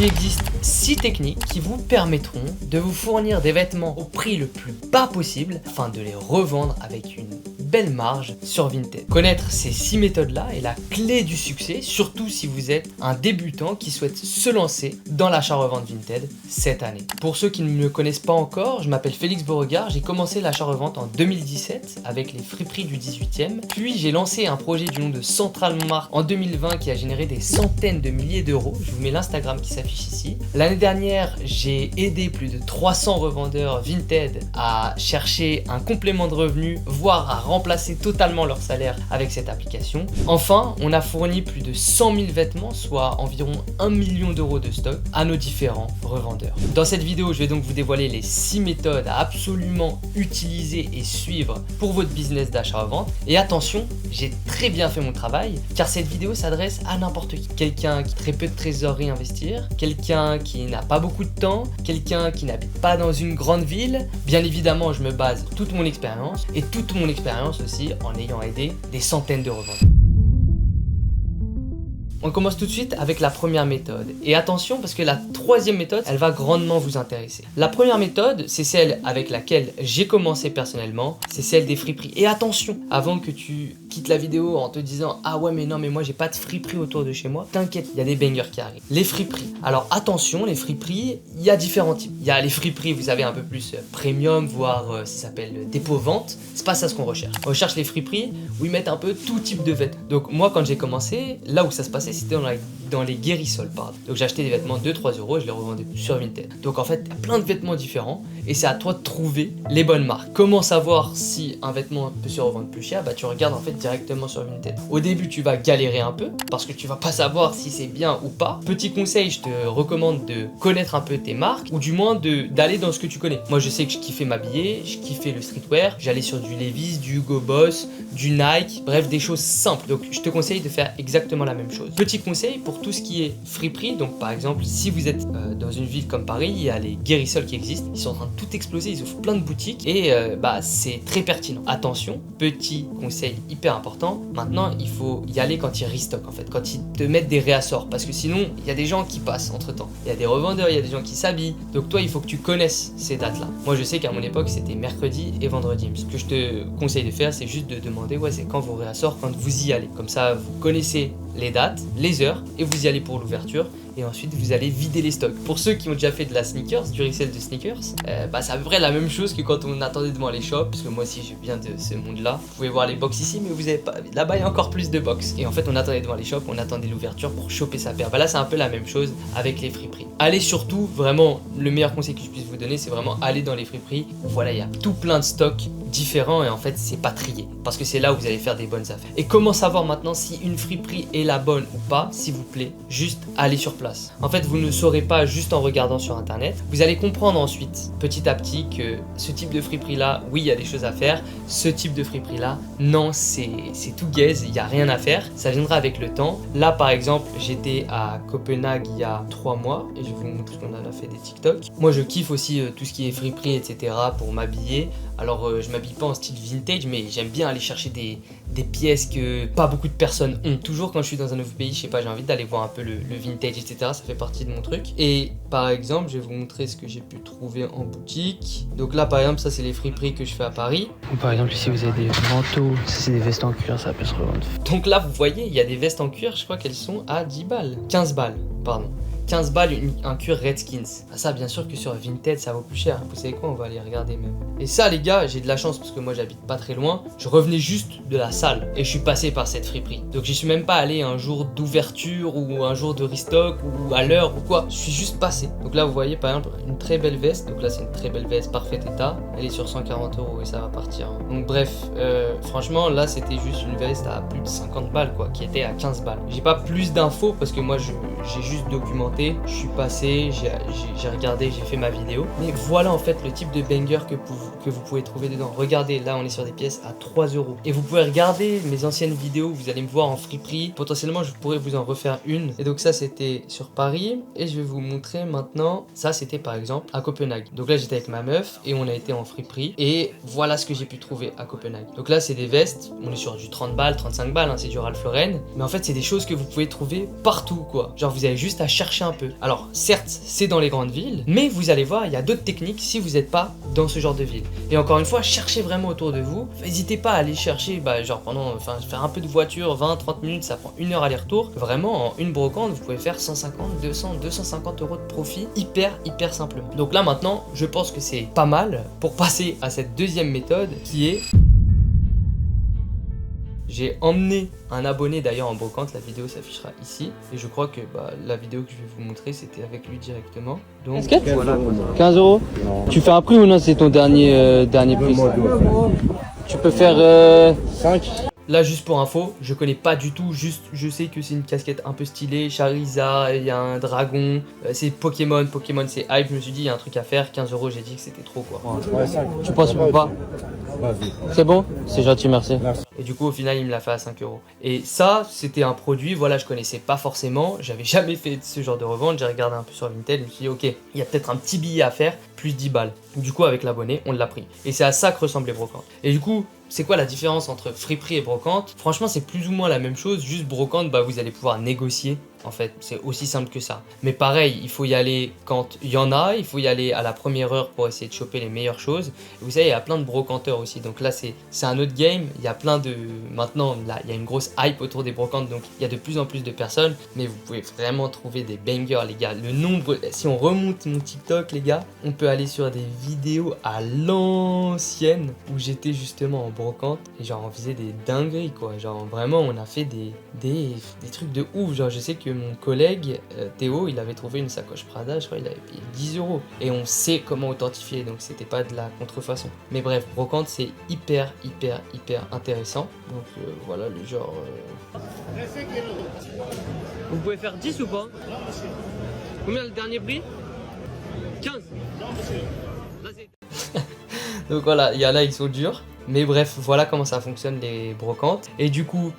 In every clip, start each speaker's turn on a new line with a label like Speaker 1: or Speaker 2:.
Speaker 1: Il existe 6 techniques qui vous permettront de vous fournir des vêtements au prix le plus bas possible afin de les revendre avec une belle marge sur Vinted. Connaître ces 6 méthodes-là est la clé du succès, surtout si vous êtes un débutant qui souhaite se lancer dans l'achat-revente Vinted cette année. Pour ceux qui ne me connaissent pas encore, je m'appelle Félix Beauregard, j'ai commencé l'achat-revente en 2017 avec les friperies du 18e, puis j'ai lancé un projet du nom de Central Montmartre en 2020 qui a généré des centaines de milliers d'euros. Je vous mets l'Instagram qui s'affiche ici. L'année dernière, j'ai aidé plus de 300 revendeurs Vinted à chercher un complément de revenu, voire à remplacer totalement leur salaire avec cette application. Enfin, on a fourni plus de 100 000 vêtements, soit environ 1 million d'euros de stock à nos différents revendeurs. Dans cette vidéo, je vais donc vous dévoiler les 6 méthodes à absolument utiliser et suivre pour votre business d'achat-revente. Et attention, j'ai très bien fait mon travail car cette vidéo s'adresse à n'importe qui. Quelqu'un qui a très peu de trésorerie à investir, quelqu'un qui n'a pas beaucoup de temps, quelqu'un qui n'habite pas dans une grande ville. Bien évidemment, je me base sur toute mon expérience et toute mon expérience aussi en ayant aidé des centaines de revendeurs. On commence tout de suite avec la première méthode. Et attention parce que la troisième méthode, elle va grandement vous intéresser. La première méthode, c'est celle avec laquelle j'ai commencé personnellement, c'est celle des friperies. Et attention, avant que tu quittes la vidéo en te disant « Ah ouais mais non mais moi j'ai pas de friperie autour de chez moi », t'inquiète, il y a des bangers qui arrivent. Les friperies. Alors attention, les friperies, il y a différents types. Il y a les friperies, vous savez, un peu plus premium, voire ça s'appelle dépôt-vente. C'est pas ça ce qu'on recherche. On recherche les friperies où ils mettent un peu tout type de vêtements. Donc moi quand j'ai commencé, là où ça se passait, c'était dans les guérissols, pardon. Donc j'achetais des vêtements 2-3 euros et je les revendais sur Vinted. Donc en fait, il y a plein de vêtements différents et c'est à toi de trouver les bonnes marques. Comment savoir si un vêtement peut se revendre plus cher? Bah tu regardes en fait directement sur Vinted. Au début, tu vas galérer un peu parce que tu vas pas savoir si c'est bien ou pas. Petit conseil, je te recommande de connaître un peu tes marques ou du moins d'aller dans ce que tu connais. Moi, je sais que je kiffais m'habiller, je kiffais le streetwear, j'allais sur du Levi's, du Hugo Boss, du Nike, bref, des choses simples. Donc je te conseille de faire exactement la même chose. Petit conseil pour tout ce qui est friperie, donc par exemple si vous êtes dans une ville comme Paris, il y a les guérissols qui existent, ils sont en train de tout exploser, ils ouvrent plein de boutiques et c'est très pertinent. Attention, petit conseil hyper important, maintenant il faut y aller quand ils restock en fait, quand ils te mettent des réassorts parce que sinon il y a des gens qui passent entre temps, il y a des revendeurs, il y a des gens qui s'habillent, donc toi il faut que tu connaisses ces dates là. Moi je sais qu'à mon époque c'était mercredi et vendredi. Ce que je te conseille de faire c'est juste de demander c'est quand vos réassorts, quand vous y allez, comme ça vous connaissez les dates, les heures et vous y allez pour l'ouverture et ensuite vous allez vider les stocks. Pour ceux qui ont déjà fait de la sneakers, du resell de sneakers, c'est à peu près la même chose que quand on attendait devant les shops, parce que moi aussi je viens de ce monde là. Vous pouvez voir les box ici mais vous avez pas, là-bas il y a encore plus de box et en fait on attendait devant les shops, on attendait l'ouverture pour choper sa paire. Là c'est un peu la même chose avec les friperies. Allez surtout, vraiment le meilleur conseil que je puisse vous donner c'est vraiment aller dans les friperies. Voilà, il y a tout plein de stocks différents et en fait c'est pas trié parce que c'est là où vous allez faire des bonnes affaires. Et comment savoir maintenant si une friperie est la bonne ou pas? S'il vous plaît, juste allez sur place. En fait vous ne saurez pas juste en regardant sur internet, vous allez comprendre ensuite petit à petit que ce type de friperie là, oui il y a des choses à faire, ce type de friperie là, non c'est tout gaze, il n'y a rien à faire, ça viendra avec le temps. Là par exemple j'étais à Copenhague il y a 3 mois et je vais vous montrer qu'on en a fait des TikTok. Moi je kiffe aussi tout ce qui est friperie etc pour m'habiller. Alors je m'habille pas en style vintage mais j'aime bien aller chercher des pièces que pas beaucoup de personnes ont. Toujours quand je suis dans un nouveau pays, je sais pas, j'ai envie d'aller voir un peu le vintage etc, ça fait partie de mon truc. Et par exemple je vais vous montrer ce que j'ai pu trouver en boutique. Donc là par exemple ça c'est les friperies que je fais à Paris. Ou par exemple ici vous avez des manteaux, ça c'est des vestes en cuir, ça peut se revendre. Donc là vous voyez il y a des vestes en cuir, je crois qu'elles sont à 10 balles, 15 balles pardon. 15 balles un cuir Redskins. Ça bien sûr que sur Vinted ça vaut plus cher. Vous savez quoi, on va aller regarder même. Et ça les gars, j'ai de la chance parce que moi j'habite pas très loin. Je revenais juste de la salle et je suis passé par cette friperie. Donc j'y suis même pas allé un jour d'ouverture ou un jour de restock ou à l'heure ou quoi. Je suis juste passé. Donc là vous voyez par exemple une très belle veste. Donc là c'est une très belle veste, parfait état. Elle est sur 140 € et ça va partir. Donc bref, franchement là c'était juste une veste à plus de 50 balles quoi, qui était à 15 balles. J'ai pas plus d'infos parce que moi j'ai juste documenté. Je suis passé, j'ai regardé, j'ai fait ma vidéo. Mais voilà en fait le type de banger que vous pouvez trouver dedans. Regardez, là on est sur des pièces à 3 €. Et vous pouvez regarder mes anciennes vidéos, vous allez me voir en friperie. Potentiellement je pourrais vous en refaire une. Et donc ça c'était sur Paris. Et je vais vous montrer maintenant. Ça c'était par exemple à Copenhague. Donc là j'étais avec ma meuf et on a été en friperie. Et voilà ce que j'ai pu trouver à Copenhague. Donc là c'est des vestes, on est sur du 30 balles, 35 balles, hein, c'est du Ralph Lauren. Mais en fait c'est des choses que vous pouvez trouver partout quoi. Genre vous avez juste à chercher un un peu. Alors certes, c'est dans les grandes villes, mais vous allez voir, il y a d'autres techniques si vous n'êtes pas dans ce genre de ville. Et encore une fois, cherchez vraiment autour de vous. N'hésitez pas à aller chercher, genre faire un peu de voiture, 20-30 minutes, ça prend 1 heure aller-retour. Vraiment, en une brocante, vous pouvez faire 150, 200, 250 euros de profit hyper simplement. Donc là maintenant, je pense que c'est pas mal pour passer à cette deuxième méthode qui est... J'ai emmené un abonné d'ailleurs en brocante, la vidéo s'affichera ici. Et je crois que la vidéo que je vais vous montrer, c'était avec lui directement. Donc voilà. 15 euros. Tu fais un prix ou non? C'est ton dernier prix. Tu peux faire 5. Là, juste pour info, je connais pas du tout, juste je sais que c'est une casquette un peu stylée, Charizard, il y a un dragon, c'est Pokémon c'est hype, je me suis dit il y a un truc à faire, 15 euros, j'ai dit que c'était trop quoi.
Speaker 2: Ouais, 5.
Speaker 1: Tu penses pas? C'est bon? C'est gentil, merci.
Speaker 2: Merci.
Speaker 1: Et du coup, au final, il me l'a fait à 5 euros. Et ça, c'était un produit, voilà, je connaissais pas forcément, j'avais jamais fait ce genre de revente, j'ai regardé un peu sur Vinted, je me suis dit ok, il y a peut-être un petit billet à faire, plus 10 balles. Du coup, avec l'abonné, on l'a pris. Et c'est à ça que ressemblent les brocantes. Et du coup, c'est quoi la différence entre friperie et brocante? Franchement, c'est plus ou moins la même chose, juste brocante, vous allez pouvoir négocier. En fait, c'est aussi simple que ça. Mais pareil, il faut y aller quand il y en a, il faut y aller à la première heure pour essayer de choper les meilleures choses. Et vous savez, il y a plein de brocanteurs aussi. Donc là, c'est un autre game. Il y a plein de... Maintenant, là, il y a une grosse hype autour des brocantes. Donc il y a de plus en plus de personnes. Mais vous pouvez vraiment trouver des bangers, les gars. Le nombre... Si on remonte mon TikTok, les gars, on peut aller sur des vidéos à l'ancienne où j'étais justement en brocante. Et genre, on faisait des dingueries, quoi. Genre, vraiment, on a fait des trucs de ouf. Genre, je sais que mon collègue Théo, il avait trouvé une sacoche Prada, je crois il avait payé 10 euros. Et on sait comment authentifier, donc c'était pas de la contrefaçon. Mais bref, brocante c'est hyper intéressant. Donc voilà le genre... Vous pouvez faire 10 ou pas? Combien le dernier prix? 15. Donc voilà, il y en a, ils sont durs. Mais bref, voilà comment ça fonctionne les brocantes. Et du coup,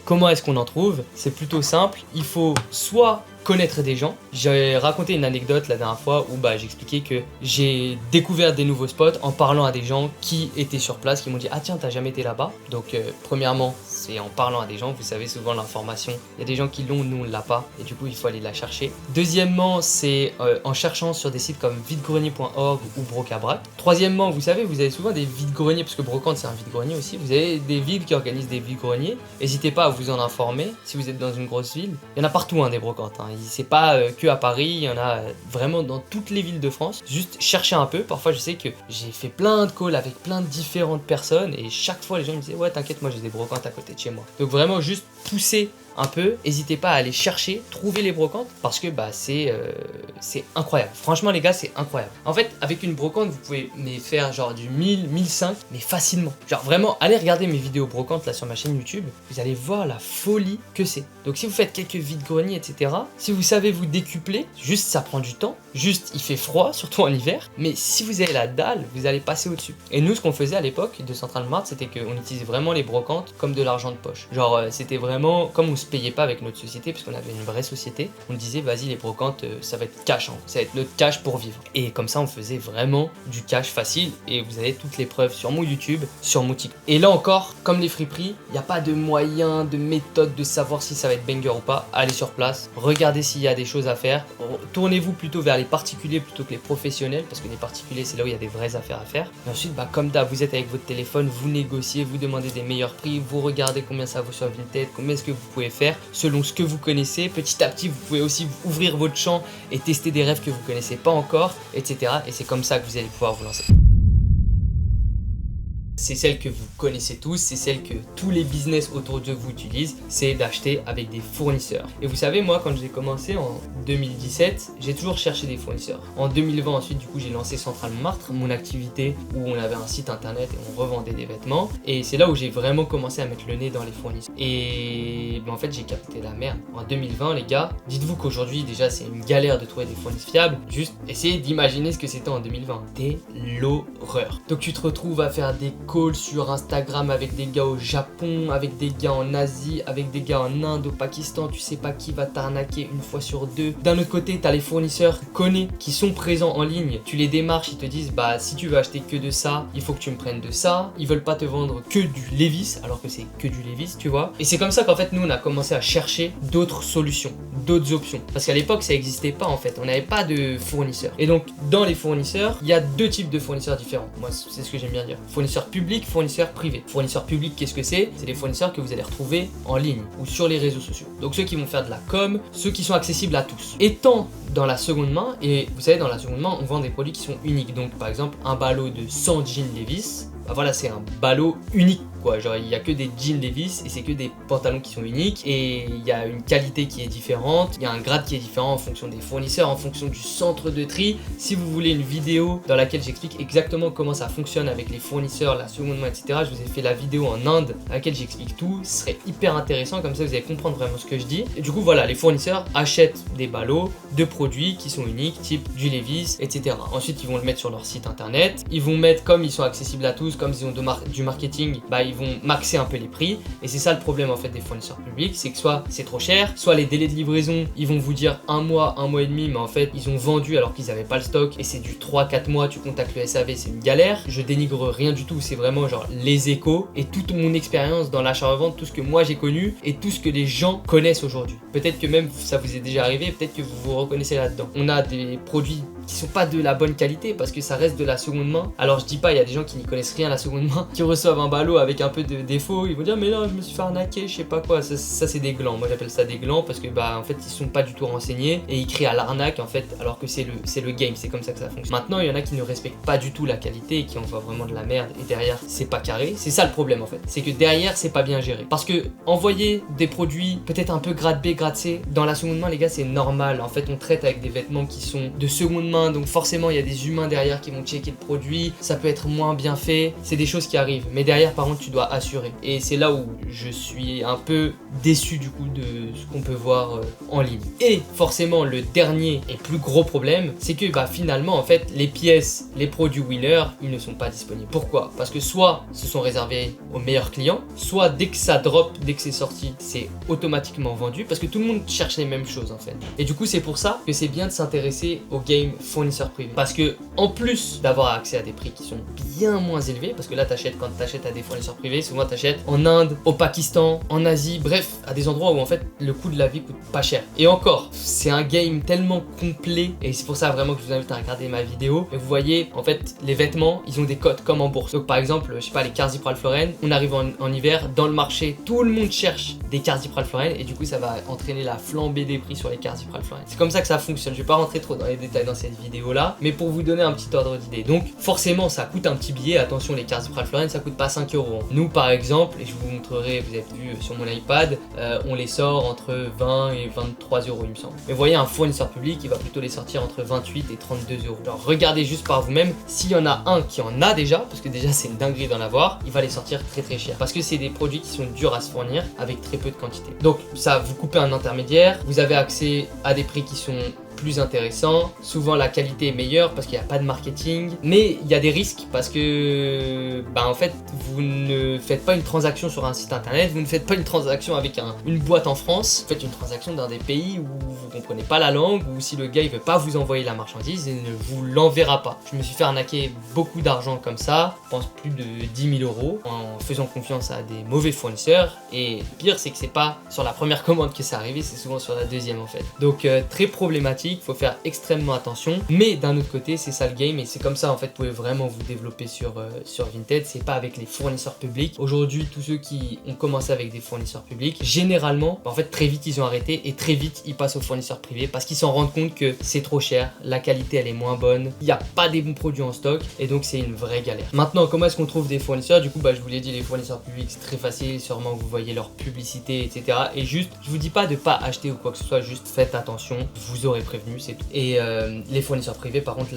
Speaker 1: comment est-ce qu'on en trouve? C'est plutôt simple. Il faut soit connaître des gens. J'ai raconté une anecdote la dernière fois où j'expliquais que j'ai découvert des nouveaux spots en parlant à des gens qui étaient sur place, qui m'ont dit « Ah tiens, t'as jamais été là-bas ?» Donc premièrement, c'est en parlant à des gens. Vous savez, souvent l'information, il y a des gens qui l'ont, nous on l'a pas. Et du coup, il faut aller la chercher. Deuxièmement, c'est en cherchant sur des sites comme videgrenier.org ou Brocabrac. Troisièmement, vous savez, vous avez souvent des vides-greniers, parce que brocante c'est un vide-grenier aussi. Vous avez des villes qui organisent des vides-greniers. N'hésitez pas à vous en informer si vous êtes dans une grosse ville. Il y en a partout des brocantes. C'est pas que à Paris, il y en a vraiment dans toutes les villes de France. Juste cherchez un peu. Parfois, je sais que j'ai fait plein de calls avec plein de différentes personnes et chaque fois, les gens me disaient « Ouais, t'inquiète, moi j'ai des brocantes à côté de chez moi. » Donc vraiment, juste pousser un peu, n'hésitez pas à aller chercher, trouver les brocantes parce que c'est incroyable. Franchement les gars, c'est incroyable. En fait, avec une brocante, vous pouvez faire genre du 1000, 1500, mais facilement. Genre vraiment, allez regarder mes vidéos brocantes là sur ma chaîne YouTube, vous allez voir la folie que c'est. Donc si vous faites quelques vides-greniers, etc., si vous savez vous décupler, juste ça prend du temps, juste il fait froid, surtout en hiver, mais si vous avez la dalle, vous allez passer au-dessus. Et nous, ce qu'on faisait à l'époque de Central Mart, c'était qu'on utilisait vraiment les brocantes comme de l'argent de poche. Genre c'était vraiment, comme on se payait pas avec notre société, parce qu'on avait une vraie société, on disait vas-y les brocantes, ça va être cash, ça va être notre cash pour vivre. Et comme ça on faisait vraiment du cash facile et vous avez toutes les preuves sur mon YouTube, sur mon TikTok. Et là encore, comme les friperies, il n'y a pas de moyen, de méthode de savoir si ça va être banger ou pas. Allez sur place, regardez s'il y a des choses à faire, tournez-vous plutôt vers les particuliers plutôt que les professionnels, parce que les particuliers c'est là où il y a des vraies affaires à faire. Et ensuite comme d'hab, vous êtes avec votre téléphone, vous négociez, vous demandez des meilleurs prix, vous regardez combien ça vaut sur Vinted, combien est-ce que vous pouvez faire selon ce que vous connaissez. Petit à petit, vous pouvez aussi ouvrir votre champ et tester des rêves que vous connaissez pas encore, etc. Et c'est comme ça que vous allez pouvoir vous lancer. C'est celle que vous connaissez tous, c'est celle que tous les business autour de vous utilisent, c'est d'acheter avec des fournisseurs. Et vous savez, moi quand j'ai commencé en 2017, j'ai toujours cherché des fournisseurs. En 2020 ensuite, du coup, j'ai lancé Central Mart, mon activité où on avait un site internet et on revendait des vêtements. Et c'est là où j'ai vraiment commencé à mettre le nez dans les fournisseurs. Et en fait, j'ai capté la merde. En 2020, les gars, dites-vous qu'aujourd'hui déjà c'est une galère de trouver des fournisseurs fiables. Juste essayez d'imaginer ce que c'était en 2020. C'était l'horreur. Donc tu te retrouves à faire des calls calls sur Instagram avec des gars au Japon, avec des gars en Asie, avec des gars en Inde, au Pakistan, tu sais pas qui va t'arnaquer une fois sur deux. D'un autre côté, t'as les fournisseurs que tu connais qui sont présents en ligne, tu les démarches, ils te disent bah si tu veux acheter que de ça, il faut que tu me prennes de ça. Ils veulent pas te vendre que du Levi's alors que c'est que du Levi's, tu vois. Et c'est comme ça qu'en fait nous on a commencé à chercher d'autres solutions, d'autres options. Parce qu'à l'époque ça n'existait pas en fait, on n'avait pas de fournisseurs. Et donc dans les fournisseurs, il y a deux types de fournisseurs différents. Moi c'est ce que j'aime bien dire. Fournisseurs publics, fournisseurs privés. Fournisseurs publics, qu'est-ce que c'est? C'est des fournisseurs que vous allez retrouver en ligne ou sur les réseaux sociaux. Donc ceux qui vont faire de la com, ceux qui sont accessibles à tous. Étant dans la seconde main, et vous savez dans la seconde main on vend des produits qui sont uniques. Donc par exemple un ballot de 100 jeans Levi's, bah voilà c'est un ballot unique quoi, genre il n'y a que des jeans Levi's et c'est que des pantalons qui sont uniques et il y a une qualité qui est différente, il y a un grade qui est différent en fonction des fournisseurs, en fonction du centre de tri. Si vous voulez une vidéo dans laquelle j'explique exactement comment ça fonctionne avec les fournisseurs, la seconde main, etc., je vous ai fait la vidéo en Inde à laquelle j'explique tout, ce serait hyper intéressant, comme ça vous allez comprendre vraiment ce que je dis. Et du coup voilà, les fournisseurs achètent des ballots de produits qui sont uniques, type du Levi's, etc. Ensuite ils vont le mettre sur leur site internet, ils vont mettre, comme ils sont accessibles à tous, comme ils ont du marketing, bah ils vont maxer un peu les prix. Et c'est ça le problème en fait des fournisseurs publics, c'est que soit c'est trop cher, soit les délais de livraison, ils vont vous dire un mois et demi, mais en fait ils ont vendu alors qu'ils n'avaient pas le stock et c'est du 3-4 mois, tu contactes le SAV, c'est une galère. Je dénigre rien du tout, c'est vraiment genre les échos et toute mon expérience dans l'achat-revente, tout ce que moi j'ai connu et tout ce que les gens connaissent aujourd'hui. Peut-être que même ça vous est déjà arrivé, peut-être que vous vous reconnaissez là-dedans. On a des produits qui sont pas de la bonne qualité parce que ça reste de la seconde main. Alors je dis pas, il y a des gens qui n'y connaissent rien à la seconde main, qui reçoivent un ballot avec un peu de défaut, ils vont dire mais non je me suis fait arnaquer, je sais pas quoi. Ça c'est des glands, moi j'appelle ça des glands parce que bah en fait ils sont pas du tout renseignés et ils créent à l'arnaque en fait, alors que c'est le game, c'est comme ça que ça fonctionne. Maintenant il y en a qui ne respectent pas du tout la qualité et qui envoient vraiment de la merde et derrière c'est pas carré. C'est ça le problème en fait, c'est que derrière c'est pas bien géré. Parce que envoyer des produits peut-être un peu grade B, grade C dans la seconde main les gars c'est normal. En fait on traite avec des vêtements qui sont de seconde main, donc forcément il y a des humains derrière qui vont checker le produit, ça peut être moins bien fait, c'est des choses qui arrivent. Mais derrière par contre tu dois assurer. Et c'est là où je suis un peu déçu du coup de ce qu'on peut voir en ligne. Et forcément le dernier et plus gros problème, c'est que bah finalement en fait les pièces, les produits winners, ils ne sont pas disponibles. Pourquoi? Parce que soit ce sont réservés aux meilleurs clients, soit dès que ça drop, dès que c'est sorti, c'est automatiquement vendu parce que tout le monde cherche les mêmes choses en fait. Et du coup c'est pour ça que c'est bien de s'intéresser au game fournisseur privé. Parce que en plus d'avoir accès à des prix qui sont bien moins élevés, parce que là quand t'achètes à des fournisseurs privés, souvent t'achètes en Inde, au Pakistan, en Asie, bref, à des endroits où en fait le coût de la vie coûte pas cher. Et encore, c'est un game tellement complet et c'est pour ça vraiment que je vous invite à regarder ma vidéo. Et vous voyez, en fait, les vêtements, ils ont des cotes comme en bourse. Donc par exemple, je sais pas, les Carzip Ralph Lauren, on arrive en hiver, dans le marché, tout le monde cherche des Carzip Ralph Lauren et du coup ça va entraîner la flambée des prix sur les Carzip Ralph Lauren. C'est comme ça que ça fonctionne. Je vais pas rentrer trop dans les détails dans cette vidéo là, mais pour vous donner un petit ordre d'idée. Donc forcément ça coûte un petit billet. Attention, les Carzip Ralph Lauren ça coûte pas 5 €. Nous par exemple, et je vous montrerai, vous avez vu sur mon iPad, on les sort entre 20 et 23 € il me semble. Mais vous voyez, un fournisseur public il va plutôt les sortir entre 28 et 32 €. Genre regardez juste par vous-même, s'il y en a un qui en a déjà, parce que déjà c'est une dinguerie d'en avoir, il va les sortir très très cher. Parce que c'est des produits qui sont durs à se fournir avec très peu de quantité. Donc ça, vous coupez un intermédiaire, vous avez accès à des prix qui sont plus intéressant, souvent la qualité est meilleure parce qu'il n'y a pas de marketing, mais il y a des risques parce que bah en fait vous ne faites pas une transaction sur un site internet, vous ne faites pas une transaction avec une boîte en France, vous faites une transaction dans des pays où vous comprenez pas la langue, ou si le gars il veut pas vous envoyer la marchandise, il ne vous l'enverra pas. Je me suis fait arnaquer beaucoup d'argent comme ça, je pense plus de 10 000 € en faisant confiance à des mauvais fournisseurs, et le pire c'est que c'est pas sur la première commande que c'est arrivé, c'est souvent sur la deuxième en fait. Donc très problématique, faut faire extrêmement attention, mais d'un autre côté c'est ça le game et c'est comme ça en fait vous pouvez vraiment vous développer sur Vinted. C'est pas avec les fournisseurs publics. Aujourd'hui tous ceux qui ont commencé avec des fournisseurs publics, généralement en fait très vite ils ont arrêté et très vite ils passent aux fournisseurs privés parce qu'ils s'en rendent compte que c'est trop cher, la qualité elle est moins bonne, il n'y a pas des bons produits en stock et donc c'est une vraie galère. Maintenant comment est-ce qu'on trouve des fournisseurs? Du coup bah je vous l'ai dit, les fournisseurs publics c'est très facile, sûrement vous voyez leur publicité etc. Et juste je vous dis pas de pas acheter ou quoi que ce soit, juste faites attention, vous aurez prévu prévenu, c'est tout. Et les fournisseurs privés, par contre,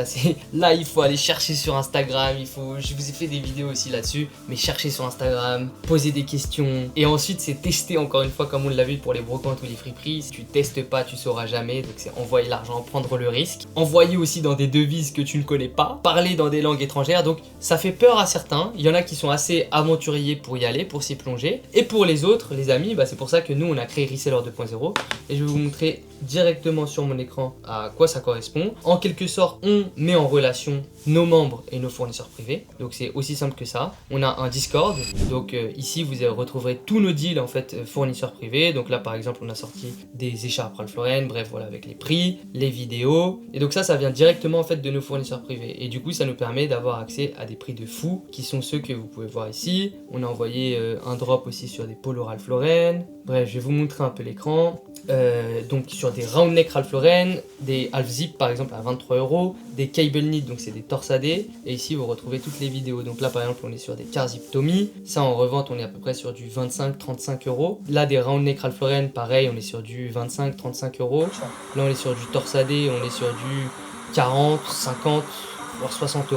Speaker 1: là, il faut aller chercher sur Instagram, je vous ai fait des vidéos aussi là-dessus, mais chercher sur Instagram, poser des questions, et ensuite c'est tester encore une fois, comme on l'a vu pour les brocantes ou les friperies. Si tu testes pas, tu sauras jamais, donc c'est envoyer l'argent, prendre le risque, envoyer aussi dans des devises que tu ne connais pas, parler dans des langues étrangères, donc ça fait peur à certains. Il y en a qui sont assez aventuriers pour y aller, pour s'y plonger, et pour les autres, les amis, c'est pour ça que nous on a créé Reseller 2.0, et je vais vous montrer directement sur mon écran à quoi ça correspond. En quelque sorte, on met en relation nos membres et nos fournisseurs privés, donc c'est aussi simple que ça. On a un Discord, donc ici vous retrouverez tous nos deals en fait fournisseurs privés. Donc là par exemple on a sorti des écharpes Ralph Lauren, bref voilà, avec les prix, les vidéos, et donc ça vient directement en fait de nos fournisseurs privés, et du coup ça nous permet d'avoir accès à des prix de fou qui sont ceux que vous pouvez voir ici. On a envoyé un drop aussi sur des polos Ralph Lauren. Bref, je vais vous montrer un peu l'écran. Donc sur des round neck Ralph Lauren, des half zip par exemple à 23 €, des cable knit, donc c'est des torsadés, et ici vous retrouvez toutes les vidéos. Donc là par exemple on est sur des car zip Tommy, ça en revente on est à peu près sur du 25-35 €. Là des round neck Ralph Lauren, pareil on est sur du 25-35 €. Là on est sur du torsadé, on est sur du 40, 50 voire 60 €.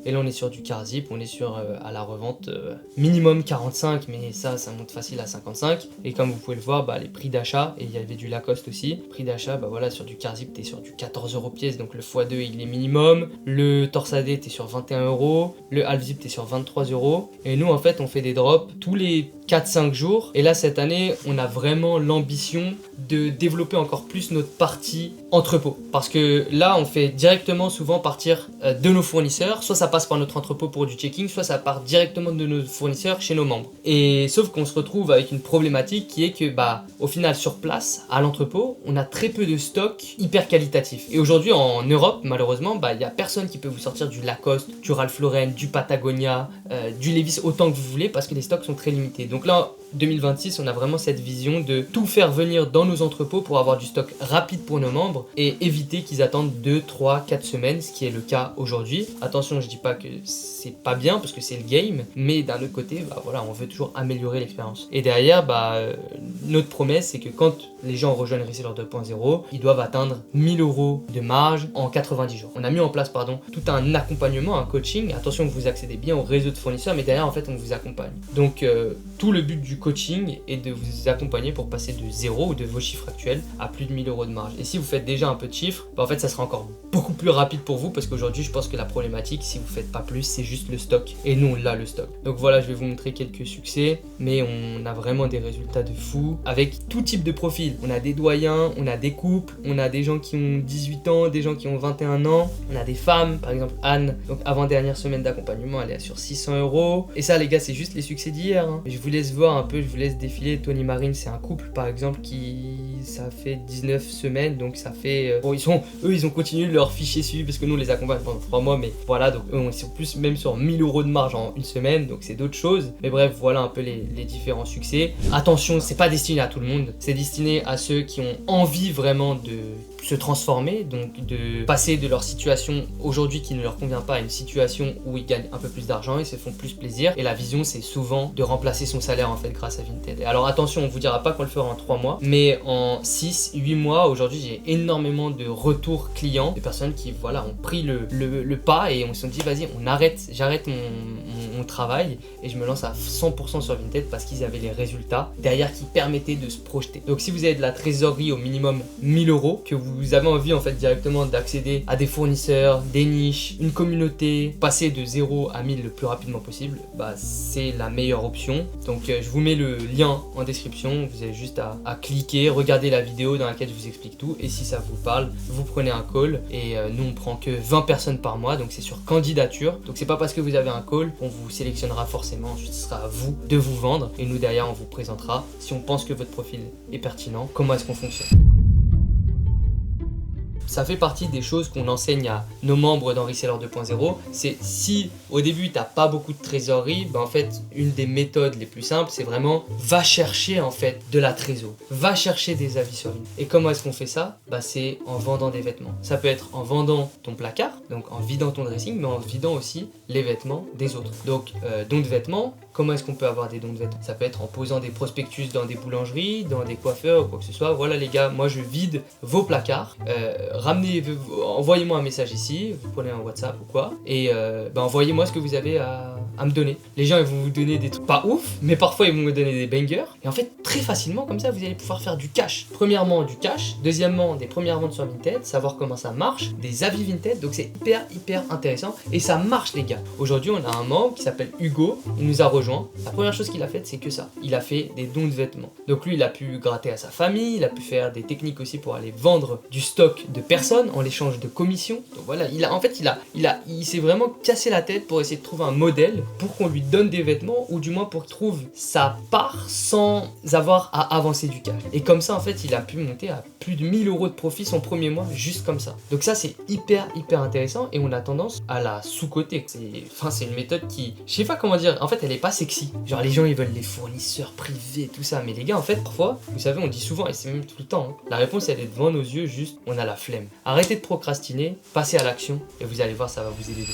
Speaker 1: Et là on est sur du car zip, on est sur à la revente minimum 45, mais ça monte facile à 55. Et comme vous pouvez le voir, les prix d'achat, et il y avait du Lacoste aussi, prix d'achat, voilà, sur du car zip t'es sur du 14 € pièce, donc le x2 il est minimum. Le torsadé t'es sur 21 €, le half zip t'es sur 23 €. Et nous en fait on fait des drops tous les 4-5 jours, et là cette année on a vraiment l'ambition de développer encore plus notre partie entrepôt, parce que là on fait directement souvent partir de nos fournisseurs, soit ça passe par notre entrepôt pour du checking, soit ça part directement de nos fournisseurs chez nos membres. Et sauf qu'on se retrouve avec une problématique qui est que au final sur place à l'entrepôt on a très peu de stock hyper qualitatif, et aujourd'hui en Europe malheureusement il y a personne qui peut vous sortir du Lacoste, du Ralph Lauren, du Patagonia, du Levi's autant que vous voulez, parce que les stocks sont très limités. Donc là 2026 on a vraiment cette vision de tout faire venir dans nos entrepôts pour avoir du stock rapide pour nos membres et éviter qu'ils attendent 2, 3, 4 semaines, ce qui est le cas aujourd'hui. Attention, je dis pas que c'est pas bien parce que c'est le game, mais d'un autre côté voilà, on veut toujours améliorer l'expérience. Et derrière notre promesse c'est que quand les gens rejoignent Reseller 2.0, ils doivent atteindre 1000 € de marge en 90 jours. On a mis en place tout un accompagnement, un coaching. Attention que vous accédez bien au réseau de fournisseurs, mais derrière en fait on vous accompagne. Donc tout le but du coaching est de vous accompagner pour passer de 0 ou de vos chiffres actuels à plus de 1000 € de marge. Et si vous faites déjà un peu de chiffres, en fait ça sera encore beaucoup plus rapide pour vous, parce qu'aujourd'hui je pense que la problématique, si vous faites pas plus, c'est juste le stock, et nous on a le stock. Donc voilà, je vais vous montrer quelques succès, mais on a vraiment des résultats de fou avec tout type de profil. On a des doyens, on a des couples, on a des gens qui ont 18 ans, des gens qui ont 21 ans, on a des femmes, par exemple Anne, donc avant-dernière semaine d'accompagnement, elle est sur 600 €. Et ça les gars, c'est juste les succès d'hier, hein. Je vous laisse voir un peu, je vous laisse défiler. Tony Marine, c'est un couple par exemple ça fait 19 semaines, donc ça fait ils ont continué leur fichier suivi parce que nous on les accompagne pendant 3 mois, mais voilà, donc eux on est plus même sur 1000 € de marge en une semaine, donc c'est d'autres choses. Mais bref, voilà un peu les différents succès. Attention, c'est pas destiné à tout le monde, c'est destiné à ceux qui ont envie vraiment de se transformer, donc de passer de leur situation aujourd'hui qui ne leur convient pas à une situation où ils gagnent un peu plus d'argent, ils se font plus plaisir, et la vision c'est souvent de remplacer son salaire en fait grâce à Vinted. Alors attention, on vous dira pas qu'on le fera en 3 mois, mais en 6-8 mois, aujourd'hui j'ai énormément de retours clients, de personnes qui voilà ont pris le pas et on se dit vas-y, j'arrête mon travail et je me lance à 100% sur Vinted, parce qu'ils avaient les résultats derrière qui permettaient de se projeter. Donc si vous avez de la trésorerie au minimum 1000 €, que vous avez envie en fait directement d'accéder à des fournisseurs, des niches, une communauté, passer de 0 à 1000 le plus rapidement possible, c'est la meilleure option. Donc je vous mets le lien en description, vous avez juste à cliquer, regarder la vidéo dans laquelle je vous explique tout, et si ça vous parle, vous prenez un call, et nous on prend que 20 personnes par mois, donc c'est sur candidature, donc c'est pas parce que vous avez un call qu'on vous sélectionnera forcément, ensuite ce sera à vous de vous vendre, et nous derrière on vous présentera, si on pense que votre profil est pertinent, comment est-ce qu'on fonctionne. Ça fait partie des choses qu'on enseigne à nos membres dans Reseller 2.0. C'est si au début t'as pas beaucoup de trésorerie, en fait une des méthodes les plus simples c'est vraiment va chercher en fait de la trésor, va chercher des avis sur ligne. Et comment est-ce qu'on fait ça? C'est en vendant des vêtements. Ça peut être en vendant ton placard, donc en vidant ton dressing, mais en vidant aussi les vêtements des autres. Donc dons de vêtements. Comment est-ce qu'on peut avoir des dons de vêtements? Ça peut être en posant des prospectus dans des boulangeries, dans des coiffeurs ou quoi que ce soit. Voilà les gars, moi je vide vos placards. envoyez-moi un message ici, vous prenez un WhatsApp ou quoi, et envoyez-moi ce que vous avez à me donner. Les gens ils vont vous donner des trucs pas ouf, mais parfois ils vont vous donner des bangers, et en fait très facilement comme ça vous allez pouvoir faire du cash. Premièrement du cash, deuxièmement des premières ventes sur Vinted, savoir comment ça marche, des avis Vinted, donc c'est hyper intéressant, et ça marche les gars. Aujourd'hui on a un membre qui s'appelle Hugo, il nous a rejoint, la première chose qu'il a faite c'est que ça, il a fait des dons de vêtements. Donc lui il a pu gratter à sa famille, il a pu faire des techniques aussi pour aller vendre du stock de personnes en l'échange de commissions. Donc voilà, il s'est vraiment cassé la tête pour essayer de trouver un modèle pour qu'on lui donne des vêtements, ou du moins pour qu'il trouve sa part sans avoir à avancer du cash. Et comme ça en fait il a pu monter à plus de 1000 € de profit son premier mois juste comme ça. Donc ça c'est hyper intéressant, et on a tendance à la sous-coter. C'est une méthode qui, je sais pas comment dire, en fait elle est pas sexy. Genre les gens ils veulent les fournisseurs privés tout ça, mais les gars en fait parfois, vous savez on dit souvent, et c'est même tout le temps, hein, la réponse elle est devant nos yeux, juste on a la flemme. Arrêtez de procrastiner, passez à l'action et vous allez voir ça va vous aider.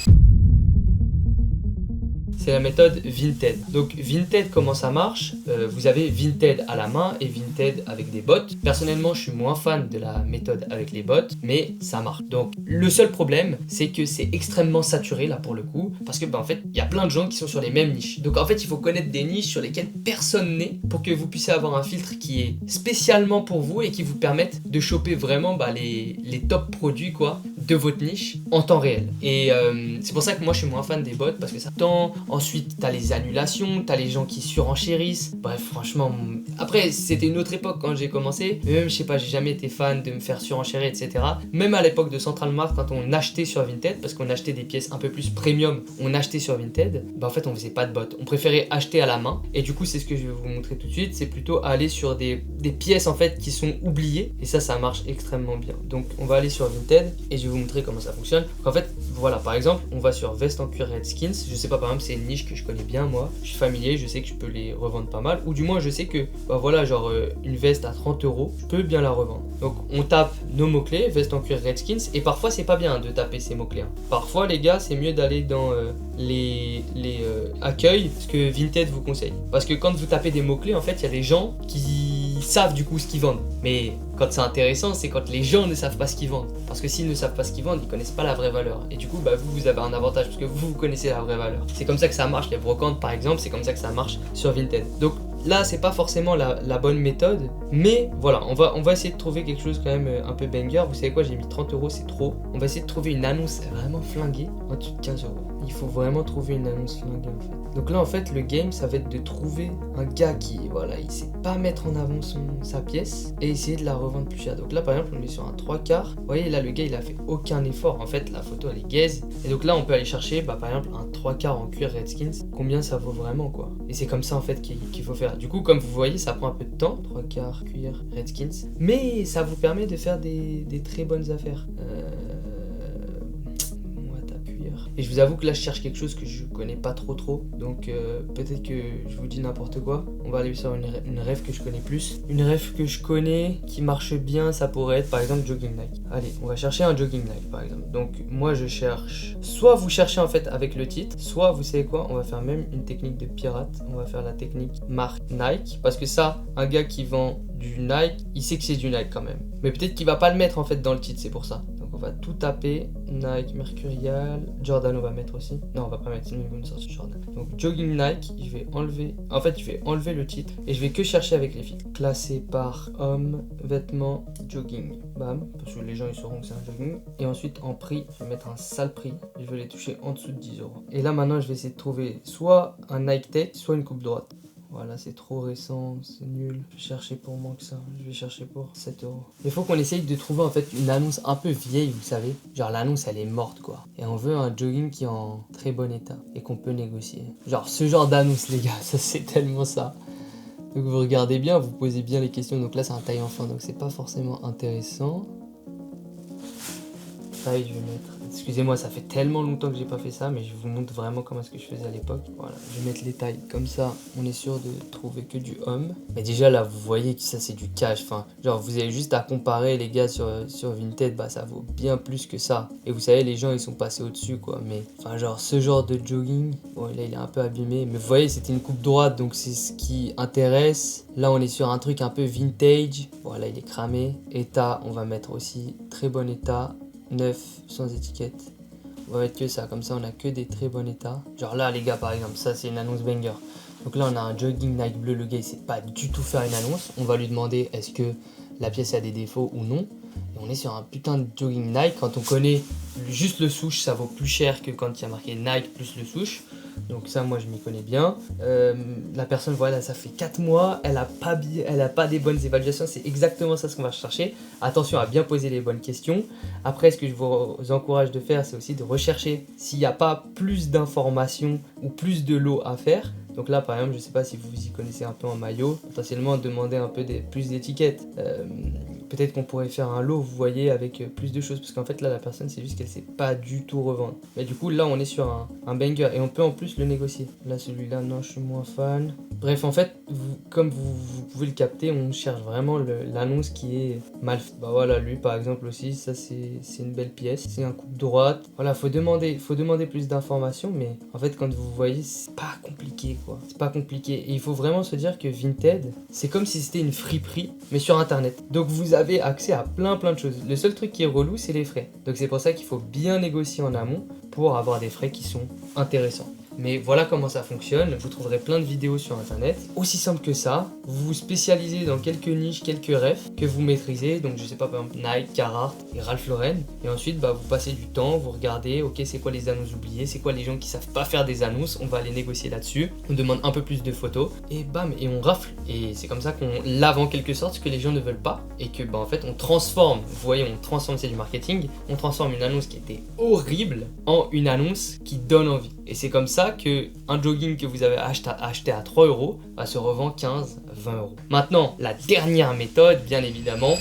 Speaker 1: C'est la méthode Vinted. Donc Vinted, comment ça marche? Vous avez Vinted à la main et Vinted avec des bots. Personnellement, je suis moins fan de la méthode avec les bots, mais ça marche. Donc le seul problème, c'est que c'est extrêmement saturé là pour le coup, parce que en fait, il y a plein de gens qui sont sur les mêmes niches. Donc en fait, il faut connaître des niches sur lesquelles personne n'est pour que vous puissiez avoir un filtre qui est spécialement pour vous et qui vous permette de choper vraiment les top produits quoi de votre niche en temps réel. Et c'est pour ça que moi je suis moins fan des bots, parce que ça tend. Ensuite t'as les annulations, t'as les gens qui surenchérissent. Bref franchement, après c'était une autre époque quand j'ai commencé, mais même je sais pas, j'ai jamais été fan de me faire surenchérir etc. Même à l'époque de Central Mart, quand on achetait sur Vinted, parce qu'on achetait des pièces un peu plus premium, on achetait sur Vinted, en fait on faisait pas de bot, on préférait acheter à la main. Et du coup c'est ce que je vais vous montrer tout de suite, c'est plutôt aller sur des pièces en fait qui sont oubliées, et ça marche extrêmement bien. Donc on va aller sur Vinted et je vais vous montrer comment ça fonctionne. Donc, en fait voilà, par exemple on va sur veste en cuir Redskins, je sais pas, par exemple c'est une niche que je connais bien moi, je suis familier, je sais que je peux les revendre pas mal, ou du moins je sais que voilà, genre une veste à 30 €, je peux bien la revendre. Donc on tape nos mots clés, veste en cuir Redskins, et parfois c'est pas bien de taper ces mots clés, hein. Parfois les gars c'est mieux d'aller dans les accueils, ce que Vinted vous conseille, parce que quand vous tapez des mots clés en fait il y a des gens qui savent du coup ce qu'ils vendent, mais quand c'est intéressant c'est quand les gens ne savent pas ce qu'ils vendent, parce que s'ils ne savent pas ce qu'ils vendent ils connaissent pas la vraie valeur, et du coup vous avez un avantage parce que vous connaissez la vraie valeur. C'est comme ça que ça marche, les brocantes par exemple, c'est comme ça que ça marche sur Vinted. Donc là c'est pas forcément la bonne méthode, mais voilà, on va essayer de trouver quelque chose quand même un peu banger. Vous savez quoi, j'ai mis 30 €, c'est trop. On va essayer de trouver une annonce vraiment flinguée en dessous de 15 €. Il faut vraiment trouver une annonce flinguée en fait. Donc là en fait le game ça va être de trouver un gars qui voilà, il sait pas mettre en avant sa pièce et essayer de la revendre plus cher. Donc là par exemple on est sur un 3/4. Vous voyez là le gars il a fait aucun effort, en fait la photo elle est gaze. Et donc là on peut aller chercher par exemple un 3/4 en cuir Redskins, combien ça vaut vraiment quoi. Et c'est comme ça en fait qu'il faut faire. Du coup comme vous voyez ça prend un peu de temps, 3/4 cuir Redskins, mais ça vous permet de faire des très bonnes affaires. Et je vous avoue que là je cherche quelque chose que je connais pas trop, donc peut-être que je vous dis n'importe quoi. On va aller sur une ref que je connais plus. Une ref que je connais, qui marche bien, ça pourrait être par exemple Jogging Nike. Allez, on va chercher un Jogging Nike par exemple. Donc moi je cherche, soit vous cherchez en fait avec le titre, soit vous savez quoi, on va faire même une technique de pirate. On va faire la technique marque Nike, parce que ça, un gars qui vend du Nike, il sait que c'est du Nike quand même. Mais peut-être qu'il va pas le mettre en fait dans le titre, c'est pour ça. Donc on va tout taper, Nike, Mercurial, Jordan on va mettre aussi. Non on va pas mettre, sinon il va me sortir Jordan. Donc Jogging Nike, je vais enlever, en fait je vais enlever le titre et je vais que chercher avec les filtres. Classé par homme, vêtements, jogging, bam, parce que les gens ils sauront que c'est un jogging. Et ensuite en prix, je vais mettre un sale prix, je vais les toucher en dessous de 10 €. Et là maintenant je vais essayer de trouver soit un Nike Tech, soit une coupe droite. Voilà, c'est trop récent, c'est nul. Je vais chercher pour moins que ça. Je vais chercher pour 7 €. Il faut qu'on essaye de trouver en fait une annonce un peu vieille, vous savez. Genre l'annonce elle est morte quoi. Et on veut un jogging qui est en très bon état et qu'on peut négocier. Genre ce genre d'annonce les gars, ça c'est tellement ça. Donc vous regardez bien, vous posez bien les questions. Donc là c'est un taille enfant, donc c'est pas forcément intéressant. taille, je vais mettre... Excusez-moi, ça fait tellement longtemps que j'ai pas fait ça, mais je vous montre vraiment comment est-ce que je faisais à l'époque. Voilà, je vais mettre les tailles. Comme ça, on est sûr de trouver que du homme. Mais déjà là, vous voyez que ça c'est du cash. Enfin, genre vous avez juste à comparer les gars sur Vinted, bah ça vaut bien plus que ça. Et vous savez, les gens ils sont passés au-dessus quoi. Mais enfin genre ce genre de jogging, bon là il est un peu abîmé. Mais vous voyez, c'était une coupe droite, donc c'est ce qui intéresse. Là on est sur un truc un peu vintage. Voilà, il est cramé. État, on va mettre aussi très bon état. Neuf, sans étiquette. On va mettre que ça, comme ça on a que des très bons états. Genre là les gars par exemple, ça c'est une annonce banger. Donc là on a un jogging Nike bleu, le gars il sait pas du tout faire une annonce. On va lui demander est-ce que la pièce a des défauts ou non. Et on est sur un putain de jogging Nike. Quand on connaît juste le souche, ça vaut plus cher que quand il y a marqué Nike plus le souche. Donc ça moi je m'y connais bien. La personne voilà, ça fait 4 mois, elle a pas des bonnes évaluations, c'est exactement ça ce qu'on va chercher. Attention à bien poser les bonnes questions. Après ce que je vous encourage de faire, c'est aussi de rechercher s'il n'y a pas plus d'informations ou plus de lots à faire. Donc là par exemple, je sais pas si vous vous y connaissez un peu en maillot, potentiellement demander un peu plus d'étiquettes. Peut-être qu'on pourrait faire un lot, vous voyez, avec plus de choses. Parce qu'en fait, là, la personne, c'est juste qu'elle sait pas du tout revendre. Mais du coup, là, on est sur un banger. Et on peut en plus le négocier. Là, celui-là, non, je suis moins fan. Bref, en fait, comme vous pouvez le capter, on cherche vraiment l'annonce qui est mal faite. Bah voilà, lui, par exemple, aussi, ça, c'est une belle pièce. C'est un coupe droite. Voilà, faut demander plus d'informations. Mais en fait, quand vous voyez, c'est pas compliqué, quoi. C'est pas compliqué. Et il faut vraiment se dire que Vinted, c'est comme si c'était une friperie, mais sur Internet. Donc, vous avez accès à plein de choses. Le seul truc qui est relou, c'est les frais. Donc c'est pour ça qu'il faut bien négocier en amont pour avoir des frais qui sont intéressants. Mais voilà comment ça fonctionne. Vous trouverez plein de vidéos sur internet. Aussi simple que ça. Vous vous spécialisez dans quelques niches, quelques refs que vous maîtrisez. Donc je sais pas, par exemple Nike, Carhartt et Ralph Lauren. Et ensuite bah, vous passez du temps, vous regardez, ok c'est quoi les annonces oubliées, c'est quoi les gens qui savent pas faire des annonces, on va aller négocier là-dessus. On demande un peu plus de photos et bam, et on rafle. Et c'est comme ça qu'on lave en quelque sorte ce que les gens ne veulent pas. Et que bah en fait on transforme, vous voyez on transforme, c'est du marketing, on transforme une annonce qui était horrible en une annonce qui donne envie. Et c'est comme ça que un jogging que vous avez acheté à 3 € va se revend 15, 20 €. Maintenant, la dernière méthode, bien évidemment.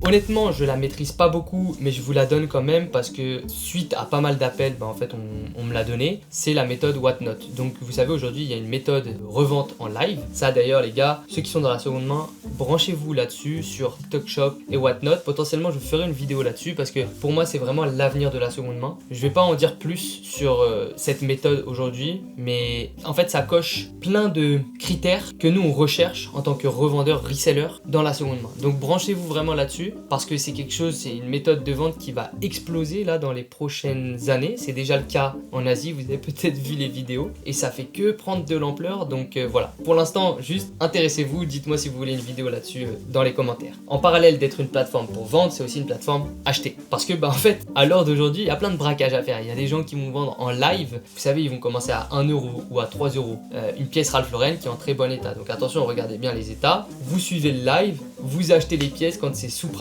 Speaker 1: Honnêtement, je la maîtrise pas beaucoup, mais je vous la donne quand même parce que suite à pas mal d'appels, bah en fait on me l'a donné. C'est la méthode Whatnot. Donc vous savez aujourd'hui il y a une méthode revente en live. Ça d'ailleurs les gars, ceux qui sont dans la seconde main, branchez-vous là-dessus sur TikTok Shop et Whatnot. Potentiellement je ferai une vidéo là-dessus parce que pour moi c'est vraiment l'avenir de la seconde main. Je vais pas en dire plus sur cette méthode aujourd'hui, mais en fait ça coche plein de critères que nous on recherche en tant que revendeur, reseller dans la seconde main. Donc branchez-vous vraiment là-dessus. Parce que c'est quelque chose, c'est une méthode de vente qui va exploser là dans les prochaines années. C'est déjà le cas en Asie, vous avez peut-être vu les vidéos. Et ça fait que prendre de l'ampleur, donc voilà. Pour l'instant, juste intéressez-vous, dites-moi si vous voulez une vidéo là-dessus dans les commentaires. En parallèle d'être une plateforme pour vendre, c'est aussi une plateforme acheter. Parce que bah en fait, à l'heure d'aujourd'hui, il y a plein de braquages à faire. Il y a des gens qui vont vendre en live. Vous savez, ils vont commencer à 1 € ou à 3 € une pièce Ralph Lauren qui est en très bon état. Donc attention, regardez bien les états. Vous suivez le live, vous achetez les pièces quand c'est sous-pricé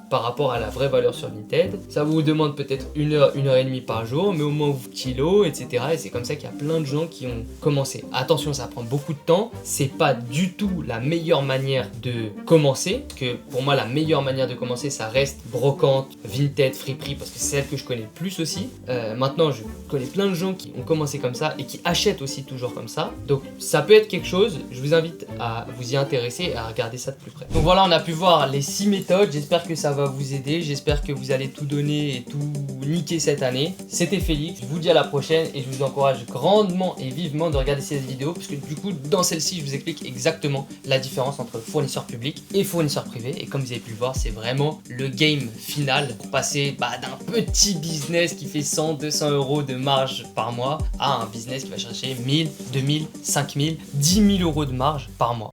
Speaker 1: par rapport à la vraie valeur sur Vinted. Ça vous demande peut-être 1 heure, 1 heure et demie par jour, mais au moins vous kilo, etc. Et c'est comme ça qu'il y a plein de gens qui ont commencé. Attention, ça prend beaucoup de temps. C'est pas du tout la meilleure manière de commencer. Que pour moi, la meilleure manière de commencer, ça reste brocante, Vinted, friperie, parce que c'est celle que je connais le plus aussi. Maintenant, je connais plein de gens qui ont commencé comme ça et qui achètent aussi toujours comme ça. Donc ça peut être quelque chose. Je vous invite à vous y intéresser et à regarder ça de plus près. Donc voilà, on a pu voir les 6 méthodes. J'espère que ça va vous aider, j'espère que vous allez tout donner et tout niquer cette année. C'était Félix, je vous dis à la prochaine et je vous encourage grandement et vivement de regarder cette vidéo parce que du coup dans celle-ci je vous explique exactement la différence entre fournisseur public et fournisseur privé et comme vous avez pu le voir c'est vraiment le game final pour passer d'un petit business qui fait 100, 200 € de marge par mois à un business qui va chercher 1000, 2000, 5000, 10 000 € de marge par mois.